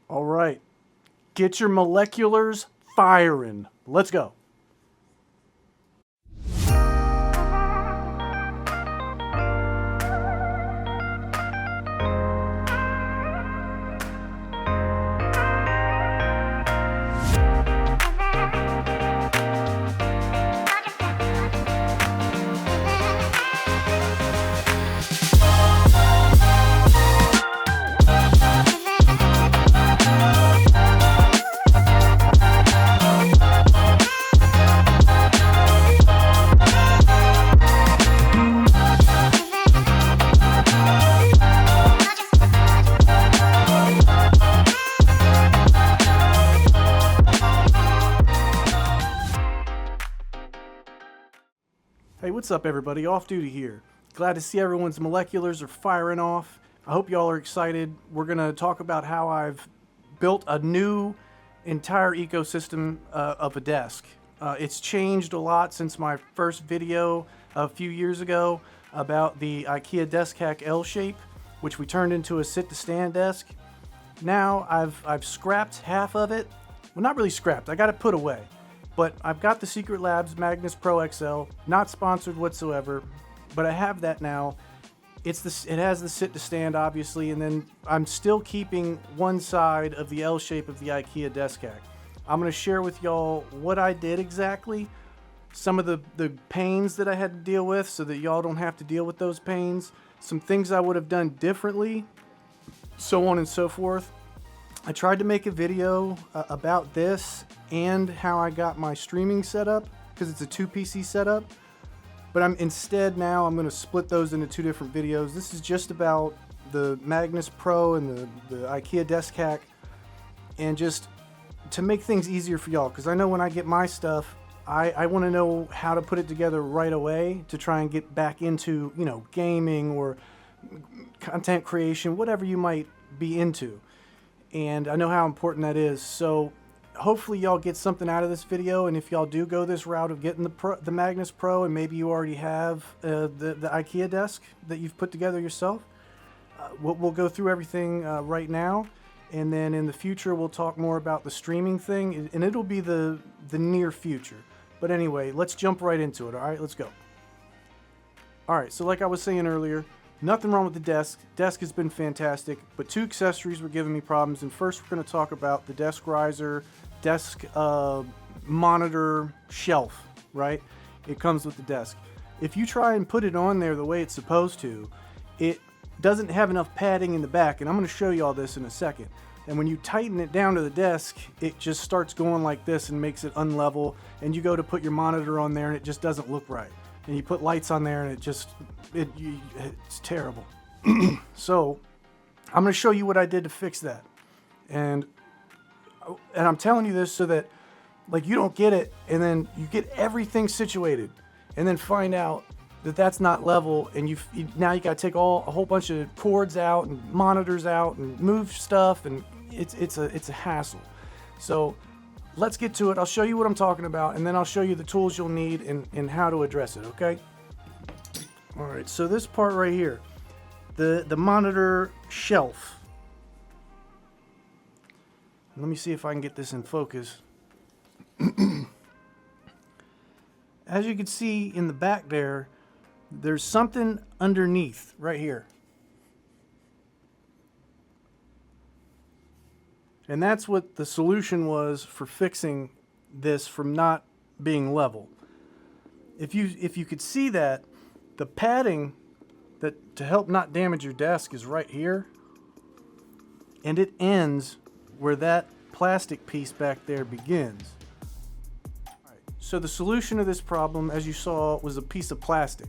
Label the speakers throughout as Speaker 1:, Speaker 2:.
Speaker 1: All right, get your moleculars firing. Let's go. Hey, what's up everybody? Off duty here. Glad to see everyone's moleculars are firing off. I hope y'all are excited. We're gonna talk about how I've built a new entire ecosystem of a desk. It's changed a lot since my first video a few years ago about the Ikea desk hack L shape, which we turned into a sit-to-stand desk. Now I've scrapped half of it. Well, not really scrapped. I got it put away. But I've got the Secret Labs Magnus Pro XL, not sponsored whatsoever, but I have that now. It has the sit to stand obviously, and then I'm still keeping one side of the L shape of the Ikea desk hack. I'm gonna share with y'all what I did exactly, some of the pains that I had to deal with so that y'all don't have to deal with those pains, some things I would have done differently, so on and so forth. I tried to make a video about this and how I got my streaming set up, because it's a 2 PC setup, but instead now I'm going to split those into 2 different videos. This is just about the Magnus Pro and the Ikea desk hack, and just to make things easier for y'all, because I know when I get my stuff, I want to know how to put it together right away to try and get back into, you know, gaming or content creation, whatever you might be into. And I know how important that is. So hopefully y'all get something out of this video, and if y'all do go this route of getting the Magnus Pro, and maybe you already have the Ikea desk that you've put together yourself, we'll go through everything right now, and then in the future we'll talk more about the streaming thing, and it'll be the near future. But anyway, let's jump right into it. All right, let's go. All right, so like I was saying earlier, nothing wrong with the desk. Desk has been fantastic, but 2 accessories were giving me problems. And first we're going to talk about the desk riser, desk monitor shelf, right? It comes with the desk. If you try and put it on there the way it's supposed to, it doesn't have enough padding in the back. And I'm going to show you all this in a second. And when you tighten it down to the desk, it just starts going like this and makes it unlevel. And you go to put your monitor on there and it just doesn't look right. And you put lights on there and it's terrible. So I'm going to show you what I did to fix that. And I'm telling you this so that like you don't get it and then you get everything situated and then find out that that's not level, and now you got to take a whole bunch of cords out and monitors out and move stuff, and it's a hassle. So let's get to it. I'll show you what I'm talking about, and then I'll show you the tools you'll need and how to address it, okay? All right, so this part right here, the monitor shelf. Let me see if I can get this in focus. As you can see in the back there, there's something underneath right here. And that's what the solution was for fixing this from not being level. If you could see that, the padding that to help not damage your desk is right here, and it ends where that plastic piece back there begins. Alright, so the solution to this problem, as you saw, was a piece of plastic.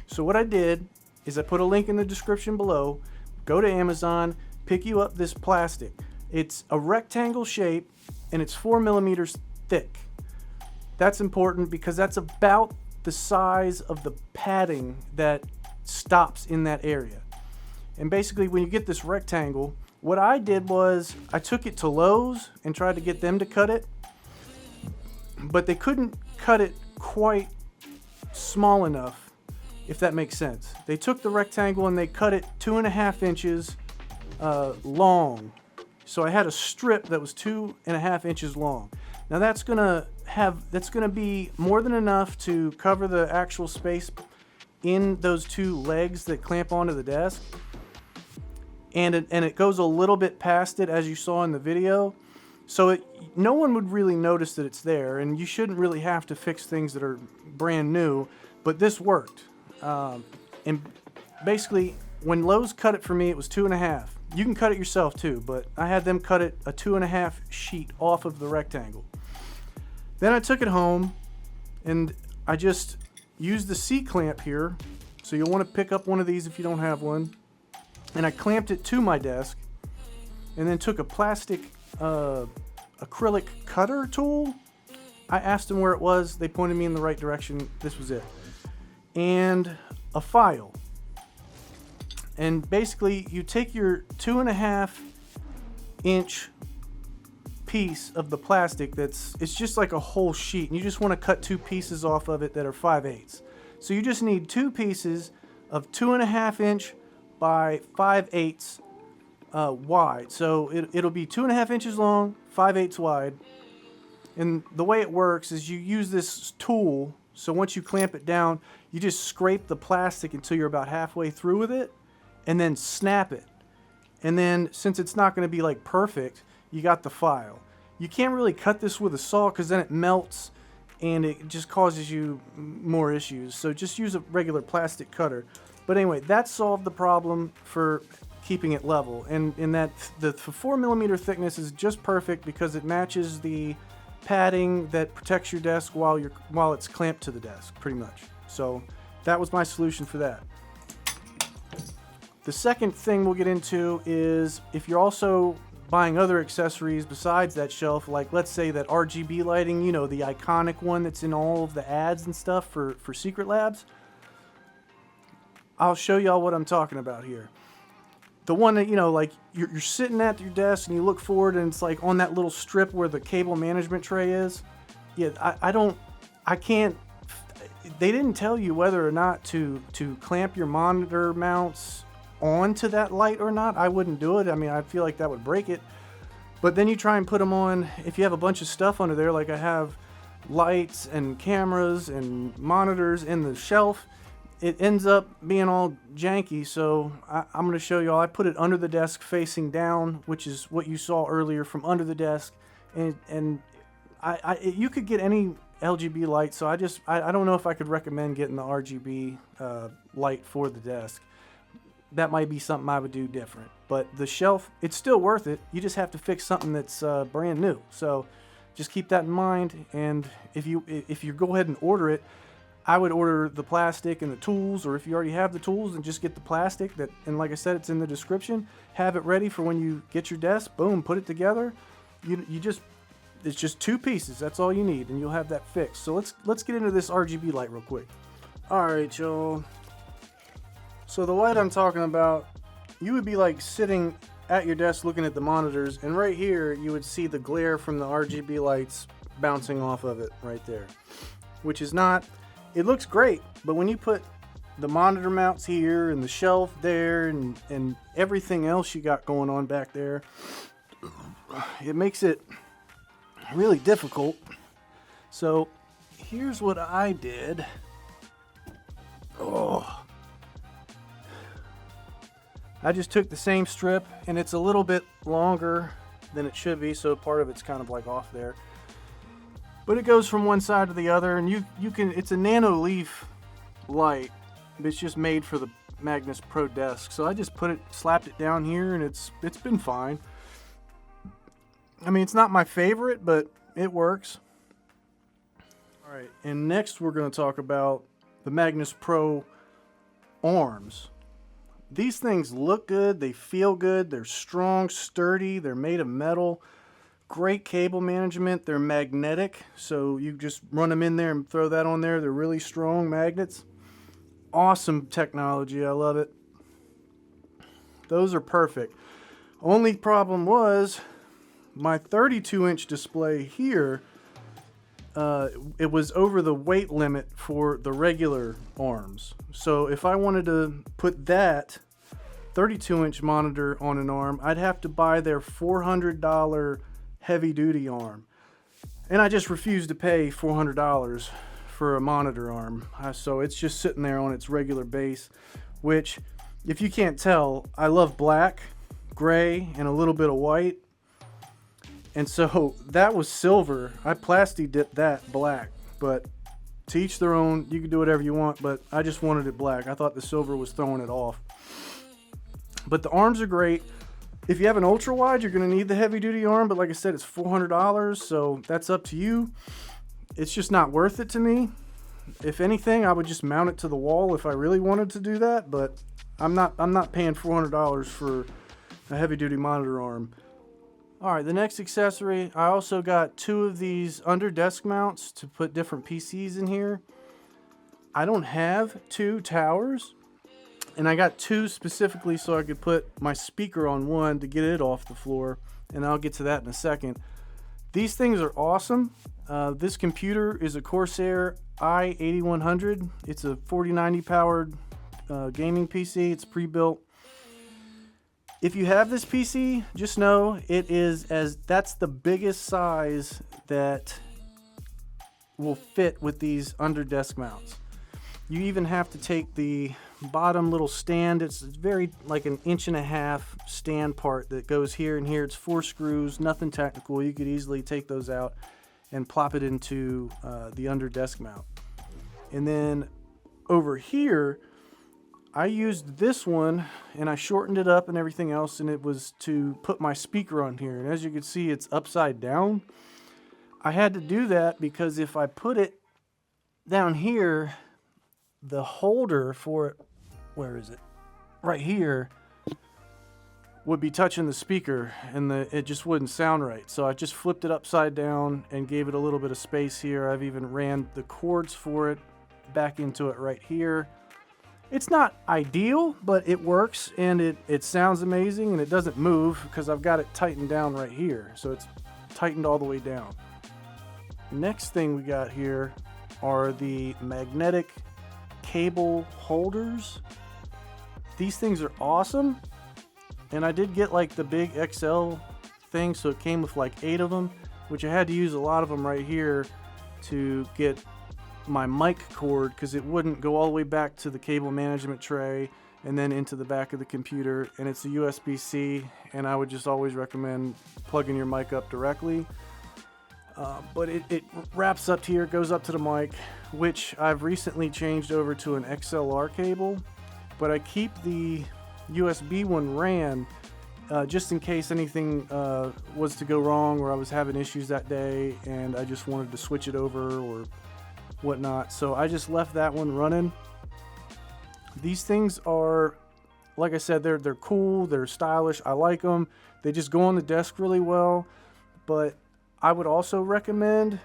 Speaker 1: So what I did is I put a link in the description below. Go to Amazon, pick you up this plastic. It's a rectangle shape and it's 4 millimeters thick. That's important because that's about the size of the padding that stops in that area. And basically when you get this rectangle, what I did was I took it to Lowe's and tried to get them to cut it, but they couldn't cut it quite small enough, if that makes sense. They took the rectangle and they cut it 2.5 inches long. So I had a strip that was 2.5 inches long. Now that's gonna be more than enough to cover the actual space in those two legs that clamp onto the desk. And it goes a little bit past it, as you saw in the video. So no one would really notice that it's there, and you shouldn't really have to fix things that are brand new, but this worked. And basically, when Lowe's cut it for me, it was 2.5. You can cut it yourself too, but I had them cut it a 2.5 sheet off of the rectangle. Then I took it home, and I just used the C-clamp here. So you'll want to pick up one of these if you don't have one. And I clamped it to my desk, and then took a plastic acrylic cutter tool. I asked them where it was. They pointed me in the right direction. This was it. And a file. And basically, you take your 2.5 inch piece of the plastic it's just like a whole sheet, and you just want to cut 2 pieces off of it that are 5/8. So you just need 2 pieces of 2.5 inch by 5/8 wide. So it'll be 2.5 inches long, 5/8 wide. And the way it works is you use this tool. So once you clamp it down, you just scrape the plastic until you're about halfway through with it, and then snap it. And then, since it's not going to be like perfect, you got the file. You can't really cut this with a saw because then it melts and it just causes you more issues. So just use a regular plastic cutter. But anyway, that solved the problem for keeping it level. And in that, the 4mm thickness is just perfect because it matches the padding that protects your desk while it's clamped to the desk, pretty much. So that was my solution for that. The second thing we'll get into is if you're also buying other accessories besides that shelf, like let's say that RGB lighting, you know, the iconic one that's in all of the ads and stuff for Secret Labs. I'll show y'all what I'm talking about here. The one that, you know, like you're sitting at your desk and you look forward and it's like on that little strip where the cable management tray is. Yeah, I can't, they didn't tell you whether or not to clamp your monitor mounts onto that light or not. I wouldn't do it. I mean, I feel like that would break it. But then you try and put them on, if you have a bunch of stuff under there, like I have lights and cameras and monitors in the shelf, it ends up being all janky. So I'm going to show y'all. I put it under the desk facing down, which is what you saw earlier from under the desk. And you could get any LGB light. So I don't know if I could recommend getting the RGB light for the desk. That might be something I would do different. But the shelf, it's still worth it. You just have to fix something that's brand new. So just keep that in mind. And if you go ahead and order it, I would order the plastic and the tools, or if you already have the tools, and just get the plastic. And like I said, it's in the description. Have it ready for when you get your desk. Boom, put it together. It's just 2 pieces. That's all you need, and you'll have that fixed. So let's get into this RGB light real quick. All right, y'all. So the light I'm talking about, you would be like sitting at your desk looking at the monitors, and right here you would see the glare from the RGB lights bouncing off of it right there, which is not, it looks great, but when you put the monitor mounts here and the shelf there and everything else you got going on back there, it makes it really difficult. So here's what I did. I just took the same strip, and it's a little bit longer than it should be, so part of it's kind of like off there. But it goes from one side to the other, and you can, it's a nano leaf light, but it's just made for the Magnus Pro desk. So I just slapped it down here, and it's been fine. I mean, it's not my favorite, but it works. All right, and next we're going to talk about the Magnus Pro arms. These things look good, they feel good, they're strong, sturdy, they're made of metal, great cable management, they're magnetic, so you just run them in there and throw that on there. They're really strong magnets. Awesome technology, I love it. Those are perfect. Only problem was my 32-inch display here, it was over the weight limit for the regular arms. So if I wanted to put that 32-inch monitor on an arm, I'd have to buy their $400 heavy-duty arm. And I just refuse to pay $400 for a monitor arm. So it's just sitting there on its regular base, which, if you can't tell, I love black, gray, and a little bit of white. And so that was silver. I plasti dipped that black, but to each their own. You can do whatever you want, but I just wanted it black. I thought the silver was throwing it off. But the arms are great. If you have an ultra wide, you're going to need the heavy duty arm, but like I said, it's $400, so that's up to you. It's just not worth it to me. If anything, I would just mount it to the wall if I really wanted to do that, but I'm not paying $400 for a heavy duty monitor arm. All right, the next accessory, I also got 2 of these under desk mounts to put different PCs in here. I don't have 2 towers, and I got 2 specifically so I could put my speaker on one to get it off the floor, and I'll get to that in a second. These things are awesome. This computer is a Corsair i8100. It's a 4090 powered gaming PC. It's pre-built. If you have this PC, just know that's the biggest size that will fit with these under desk mounts. You even have to take the bottom little stand. It's very like an 1.5 inch stand part that goes here and here. It's 4 screws, nothing technical. You could easily take those out and plop it into the under desk mount. And then over here, I used this one and I shortened it up and everything else, and it was to put my speaker on here. And as you can see, it's upside down. I had to do that because if I put it down here, the holder for it, where is it? Right here, would be touching the speaker, and it just wouldn't sound right. So I just flipped it upside down and gave it a little bit of space here. I've even ran the cords for it back into it right here. It's not ideal, but it works, and it sounds amazing, and it doesn't move because I've got it tightened down right here. So it's tightened all the way down. Next thing we got here are the magnetic cable holders. These things are awesome, and I did get like the big XL thing, so it came with like 8 of them, which I had to use a lot of them right here to get my mic cord, because it wouldn't go all the way back to the cable management tray and then into the back of the computer. And it's a USB-C, and I would just always recommend plugging your mic up directly. But it wraps up here, goes up to the mic, which I've recently changed over to an XLR cable, but I keep the USB one ran just in case anything was to go wrong, or I was having issues that day and I just wanted to switch it over or whatnot. So I just left that one running. These things are, like I said, they're cool, they're stylish, I like them. They just go on the desk really well. But I would also recommend,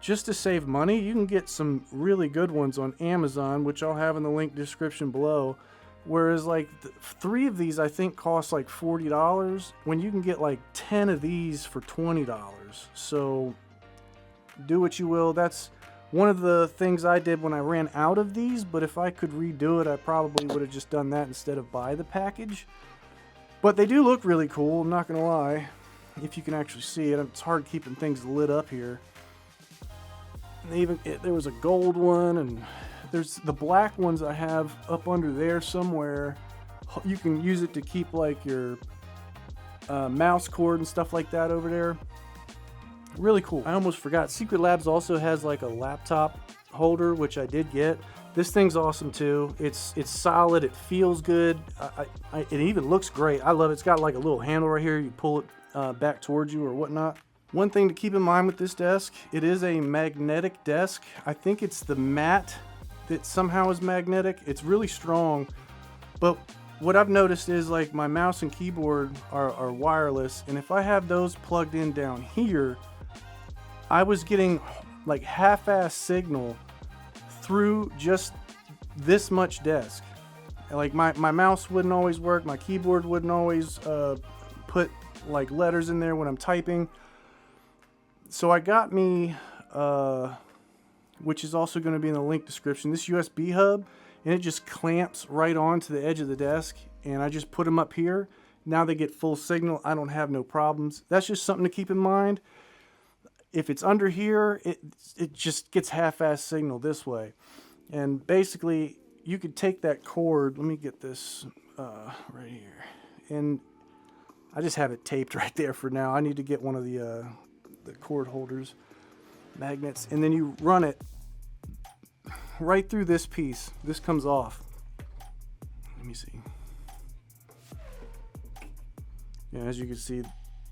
Speaker 1: just to save money, you can get some really good ones on Amazon, which I'll have in the link description below. Whereas like 3 of these I think cost like $40, when you can get like 10 of these for $20. So do what you will. That's one of the things I did when I ran out of these, but if I could redo it, I probably would have just done that instead of buy the package. But they do look really cool, I'm not gonna lie. If you can actually see it, it's hard keeping things lit up here. And there was a gold one, and there's the black ones I have up under there somewhere. You can use it to keep like your mouse cord and stuff like that over there. Really cool. I almost forgot, Secret Labs also has like a laptop holder, which I did get. This thing's awesome too. It's solid, it feels good, it even looks great. I love it. It's got like a little handle right here, you pull it back towards you or whatnot. One thing to keep in mind with this desk, it is a magnetic desk. I think it's the mat that somehow is magnetic. It's really strong, but what I've noticed is like my mouse and keyboard are wireless, and if I have those plugged in down here, I was getting like half-ass signal through just this much desk. Like my mouse wouldn't always work, my keyboard wouldn't always put like letters in there when I'm typing. So I got me, which is also going to be in the link description, this USB hub, and it just clamps right onto the edge of the desk, and I just put them up here. Now they get full signal. I don't have no problems. That's just something to keep in mind. If it's under here, it just gets half-assed signal this way. And basically, you could take that cord. Let me get this right here. And I just have it taped right there for now. I need to get one of the cord holders, magnets. And then you run it right through this piece. This comes off. Let me see. Yeah, as you can see,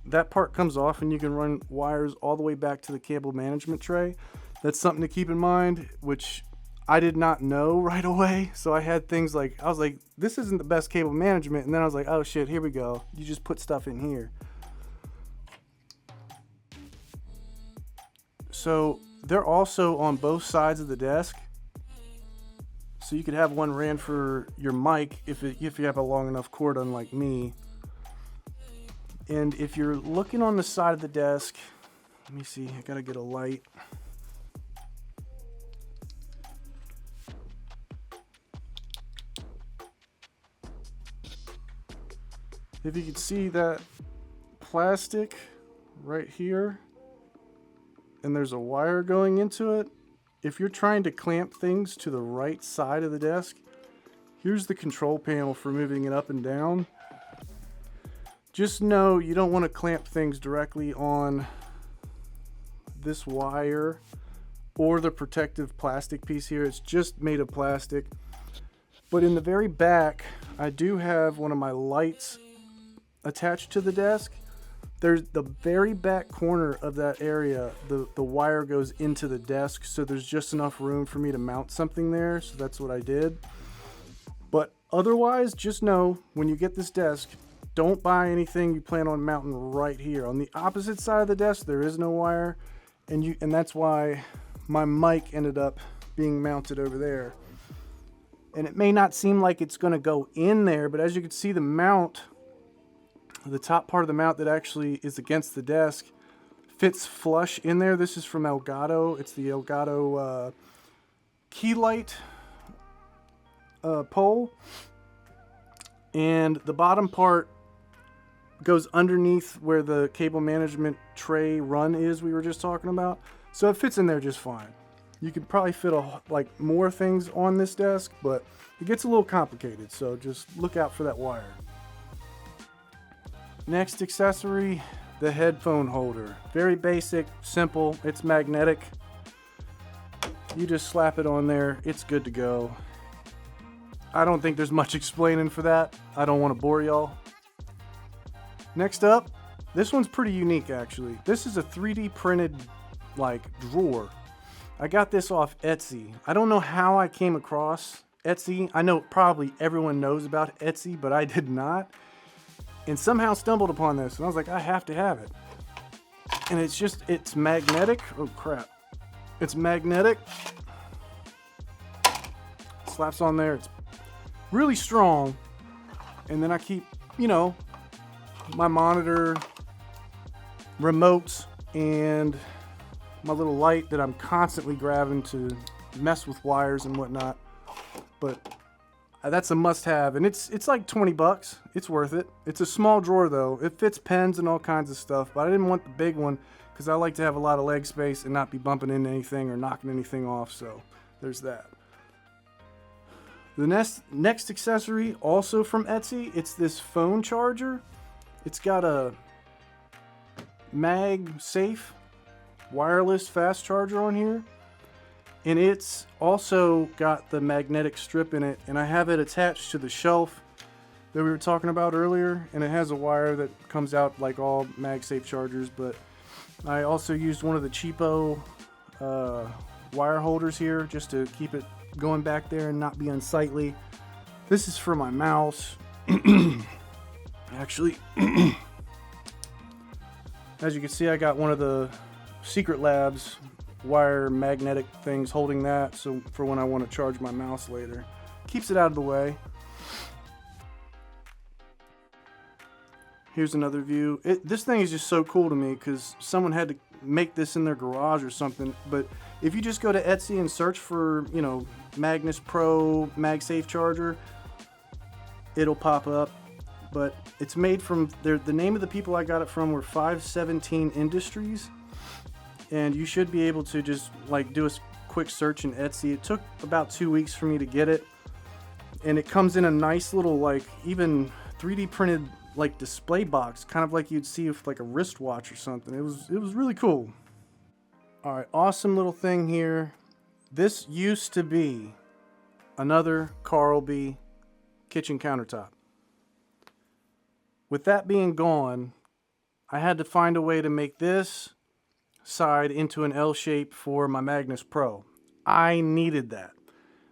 Speaker 1: that part comes off and you can run wires all the way back to the cable management tray. That's something to keep in mind, which I did not know right away. So I had things like, I was like, this isn't the best cable management. And then I was like, oh shit, here we go. You just put stuff in here. So they're also on both sides of the desk. So you could have one ran for your mic if you have a long enough cord, unlike me. And if you're looking on the side of the desk, let me see, I gotta get a light. If you can see that plastic right here, and there's a wire going into it, if you're trying to clamp things to the right side of the desk, here's the control panel for moving it up and down. Just know you don't want to clamp things directly on this wire or the protective plastic piece here. It's just made of plastic. But in the very back, I do have one of my lights attached to the desk. There's the very back corner of that area, the wire goes into the desk, so there's just enough room for me to mount something there, so that's what I did. But otherwise, just know when you get this desk, don't buy anything you plan on mounting right here. On the opposite side of the desk, there is no wire, and that's why my mic ended up being mounted over there. And it may not seem like it's going to go in there, but as you can see, the mount, the top part of the mount that actually is against the desk, fits flush in there. This is from Elgato. It's the Elgato key light pole. And the bottom part goes underneath where the cable management tray run is we were just talking about. So it fits in there just fine. You could probably fit like more things on this desk, but it gets a little complicated. So just look out for that wire. Next accessory, the headphone holder. Very basic, simple, it's magnetic. You just slap it on there, it's good to go. I don't think there's much explaining for that. I don't want to bore y'all. Next up, this one's pretty unique actually. This is a 3D printed like drawer. I got this off Etsy. I don't know how I came across Etsy. I know probably everyone knows about Etsy, but I did not. And somehow stumbled upon this, and I was like, I have to have it. And it's magnetic. Oh crap. It's magnetic. Slaps on there. It's really strong. And then I keep, my monitor, remotes, and my little light that I'm constantly grabbing to mess with wires and whatnot. But that's a must-have, and it's like 20 bucks. It's worth it. It's a small drawer though. It fits pens and all kinds of stuff, but I didn't want the big one because I like to have a lot of leg space and not be bumping into anything or knocking anything off. So there's that. The next accessory, also from Etsy, it's this phone charger. It's got a MagSafe wireless fast charger on here. And it's also got the magnetic strip in it, and I have it attached to the shelf that we were talking about earlier, and it has a wire that comes out like all MagSafe chargers, but I also used one of the cheapo wire holders here just to keep it going back there and not be unsightly. This is for my mouse. Actually, as you can see, I got one of the Secret Labs wire magnetic things holding that, so for when I want to charge my mouse later. Keeps it out of the way. Here's another view. This thing is just so cool to me because someone had to make this in their garage or something, but if you just go to Etsy and search for, Magnus Pro MagSafe charger, it'll pop up. But it's made from, the name of the people I got it from were 517 Industries. And you should be able to just like do a quick search in Etsy. It took about 2 weeks for me to get it. And it comes in a nice little, like, even 3D printed like display box, kind of like you'd see with like a wristwatch or something. It was really cool. All right, awesome little thing here. This used to be another Carlby kitchen countertop. With that being gone, I had to find a way to make this side into an L shape for my Magnus Pro. I needed that.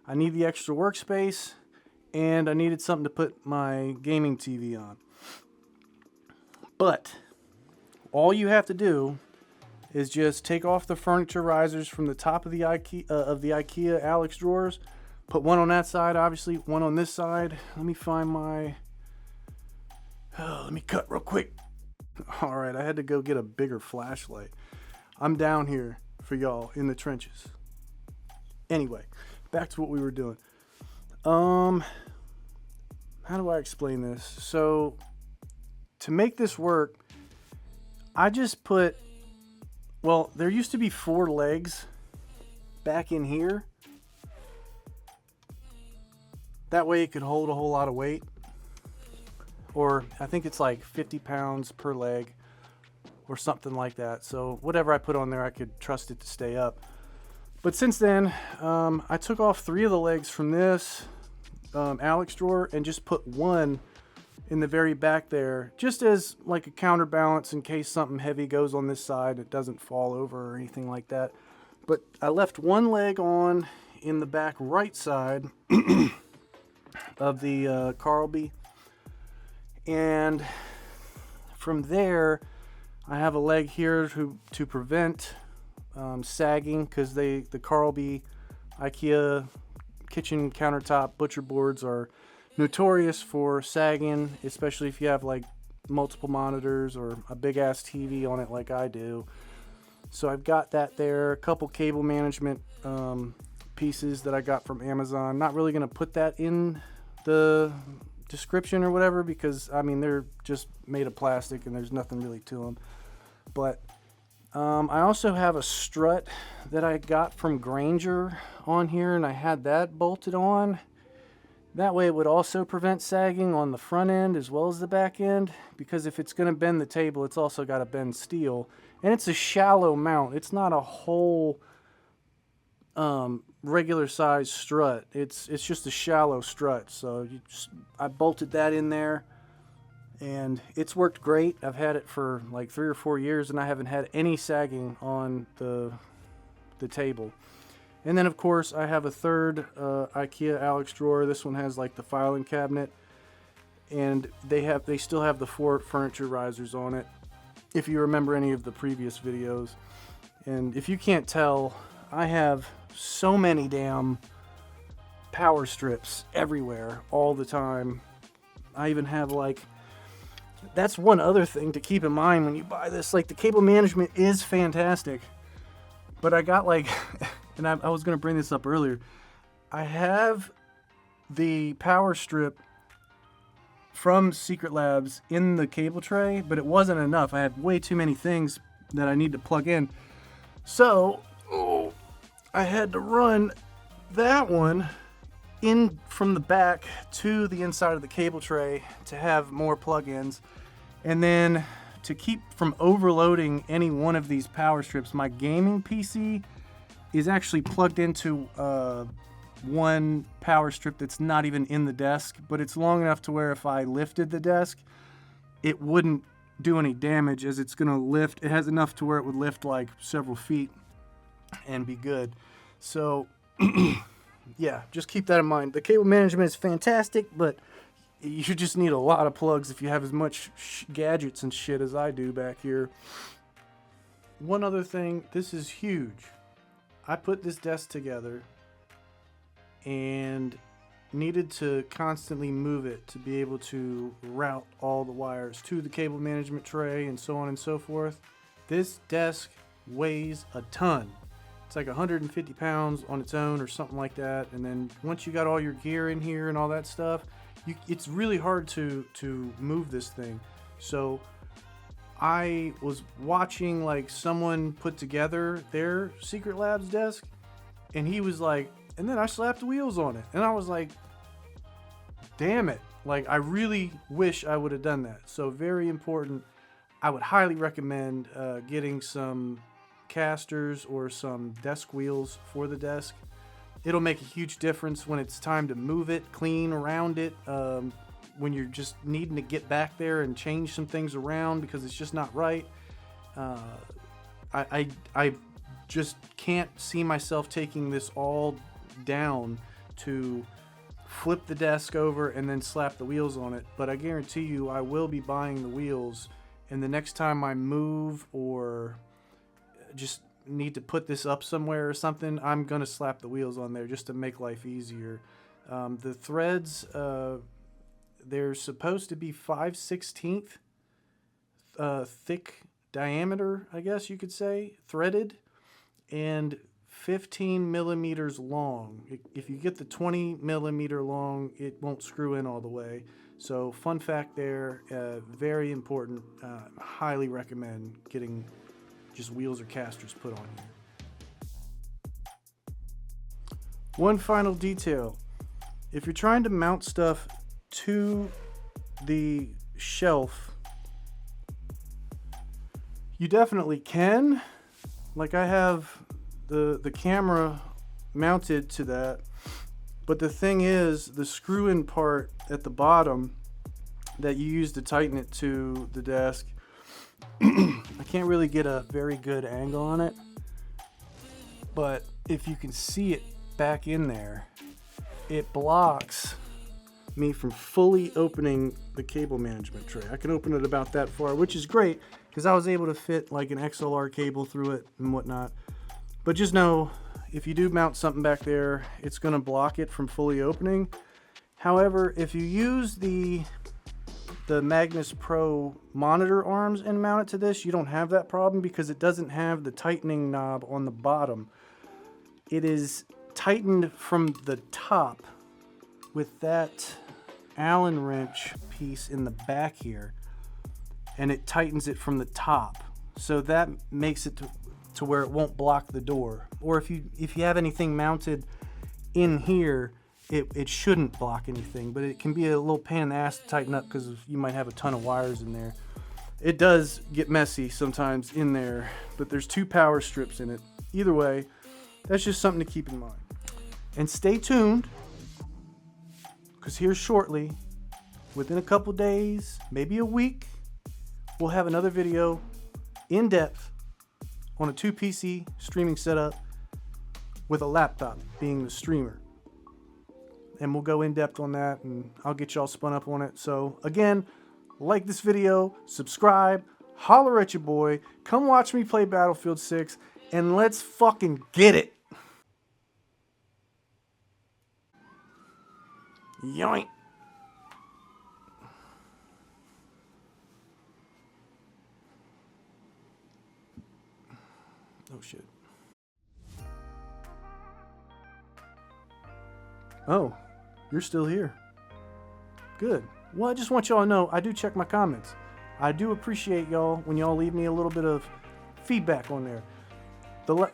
Speaker 1: I need the extra workspace, and I needed something to put my gaming TV on. But all you have to do is just take off the furniture risers from the top of the Ikea Alex drawers. Put one on that side, obviously, one on this side. Let me find my... let me cut real quick. All right, I had to go get a bigger flashlight. I'm down here for y'all in the trenches. Anyway, back to what we were doing. How do I explain this? So, to make this work, I just put, well, there used to be 4 legs back in here. That way it could hold a whole lot of weight. Or I think it's like 50 pounds per leg or something like that. So whatever I put on there, I could trust it to stay up. But since then, I took off 3 of the legs from this Alex drawer and just put one in the very back there, just as like a counterbalance in case something heavy goes on this side. It doesn't fall over or anything like that. But I left one leg on in the back right side of the Carlby. And from there, I have a leg here to prevent sagging, because the Carlby Ikea kitchen countertop butcher boards are notorious for sagging, especially if you have like multiple monitors or a big ass TV on it like I do. So I've got that there. A couple cable management pieces that I got from Amazon. Not really going to put that in the description or whatever, because I mean they're just made of plastic and there's nothing really to them. But I also have a strut that I got from Grainger on here, and I had that bolted on. That way it would also prevent sagging on the front end as well as the back end, because if it's going to bend the table, it's also got to bend steel. And it's a shallow mount. It's not a whole regular size strut. It's just a shallow strut. So I bolted that in there, and it's worked great. I've had it for like 3 or 4 years, and I haven't had any sagging on the table. And then of course I have a third Ikea Alex drawer. This one has like the filing cabinet, and they still have the 4 furniture risers on it, if you remember any of the previous videos. And if you can't tell, I have so many damn power strips everywhere all the time. I even have like, that's one other thing to keep in mind when you buy this. Like, the cable management is fantastic, but I got like and I was going to bring this up earlier. I have the power strip from Secret Labs in the cable tray, but it wasn't enough. I had way too many things that I need to plug in. So, I had to run that one in from the back to the inside of the cable tray to have more plug-ins. And then to keep from overloading any one of these power strips, my gaming PC is actually plugged into one power strip that's not even in the desk, but it's long enough to where if I lifted the desk, it wouldn't do any damage, as it's gonna lift. It has enough to where it would lift like several feet and be good. So yeah, just keep that in mind. The cable management is fantastic, but you just need a lot of plugs if you have as much gadgets and shit as I do back here. One other thing, this is huge. I put this desk together and needed to constantly move it to be able to route all the wires to the cable management tray and so on and so forth. This desk weighs a ton. It's like 150 pounds on its own or something like that. And then once you got all your gear in here and all that stuff, it's really hard to move this thing. So I was watching like someone put together their Secret Labs desk, and he was like, and then I slapped the wheels on it, and I was like, damn it. Like, I really wish I would have done that. So very important. I would highly recommend getting some casters or some desk wheels for the desk. It'll make a huge difference when it's time to move it, clean around it, when you're just needing to get back there and change some things around because it's just not right. I just can't see myself taking this all down to flip the desk over and then slap the wheels on it. But I guarantee you I will be buying the wheels, and the next time I move or just need to put this up somewhere or something, I'm gonna slap the wheels on there just to make life easier. The threads, they're supposed to be 5/16 thick diameter, I guess you could say, threaded, and 15 millimeters long. If you get the 20 millimeter long, it won't screw in all the way. So fun fact there, very important. Highly recommend getting just wheels or casters put on here. One final detail. If you're trying to mount stuff to the shelf, you definitely can. Like, I have the camera mounted to that, but the thing is, the screw-in part at the bottom that you use to tighten it to the desk, I can't really get a very good angle on it, but if you can see it back in there, it blocks me from fully opening the cable management tray. I can open it about that far, which is great because I was able to fit like an XLR cable through it and whatnot. But just know, if you do mount something back there, it's going to block it from fully opening. However, if you use the Magnus Pro monitor arms and mount it to this, you don't have that problem because it doesn't have the tightening knob on the bottom. It is tightened from the top with that Allen wrench piece in the back here, and it tightens it from the top. So that makes it to where it won't block the door. Or if you have anything mounted in here, it shouldn't block anything, but it can be a little pain in the ass to tighten up because you might have a ton of wires in there. It does get messy sometimes in there, but there's 2 power strips in it. Either way, that's just something to keep in mind. And stay tuned, because here shortly, within a couple days, maybe a week, we'll have another video in depth on a 2 PC streaming setup with a laptop being the streamer. And we'll go in depth on that, and I'll get y'all spun up on it. So again, like this video, subscribe, holler at your boy, come watch me play Battlefield 6, and let's fucking get it. Yoink. Oh shit. Oh, you're still here. Good. Well, I just want y'all to know I do check my comments. I do appreciate y'all when y'all leave me a little bit of feedback on there.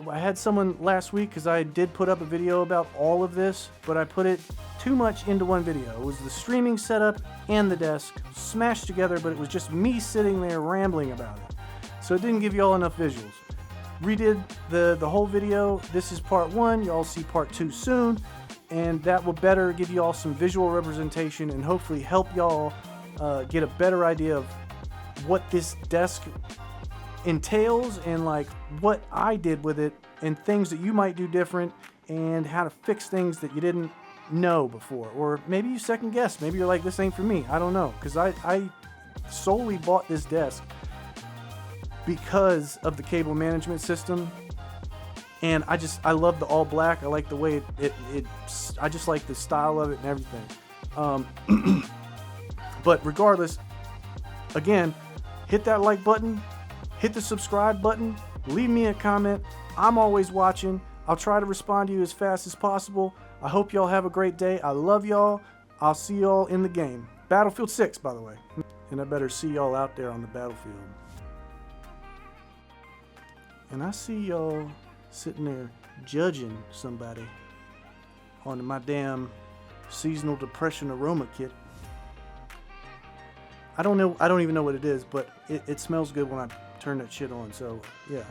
Speaker 1: I had someone last week, because I did put up a video about all of this, but I put it too much into one video. It was the streaming setup and the desk smashed together, but it was just me sitting there rambling about it. So it didn't give y'all enough visuals. Redid the whole video. This is part 1. Y'all see part 2 soon, and that will better give y'all some visual representation and hopefully help y'all get a better idea of what this desk entails and like what I did with it and things that you might do different and how to fix things that you didn't know before, or maybe you second guess. Maybe you're like, this ain't for me. I don't know, because I solely bought this desk because of the cable management system, and I love the all black. I like the way I just like the style of it and everything. But regardless, again, hit that like button, hit the subscribe button, leave me a comment. I'm always watching. I'll try to respond to you as fast as possible. I hope y'all have a great day. I love y'all. I'll see y'all in the game. Battlefield 6, by the way. And I better see y'all out there on the battlefield. And I see y'all sitting there judging somebody on my damn seasonal depression aroma kit. I don't even know what it is, but it smells good when I turn that shit on, so yeah.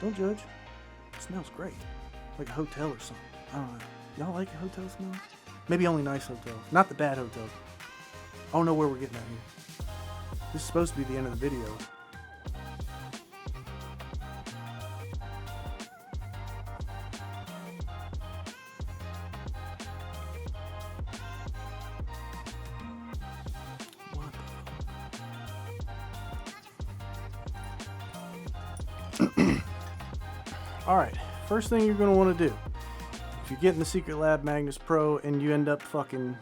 Speaker 1: Don't judge. It smells great. Like a hotel or something. I don't know. Y'all like hotel smells? Maybe only nice hotels. Not the bad hotels. I don't know where we're getting at here. This is supposed to be the end of the video. Alright, first thing you're going to want to do, if you're getting the Secret Lab Magnus Pro and you end up fucking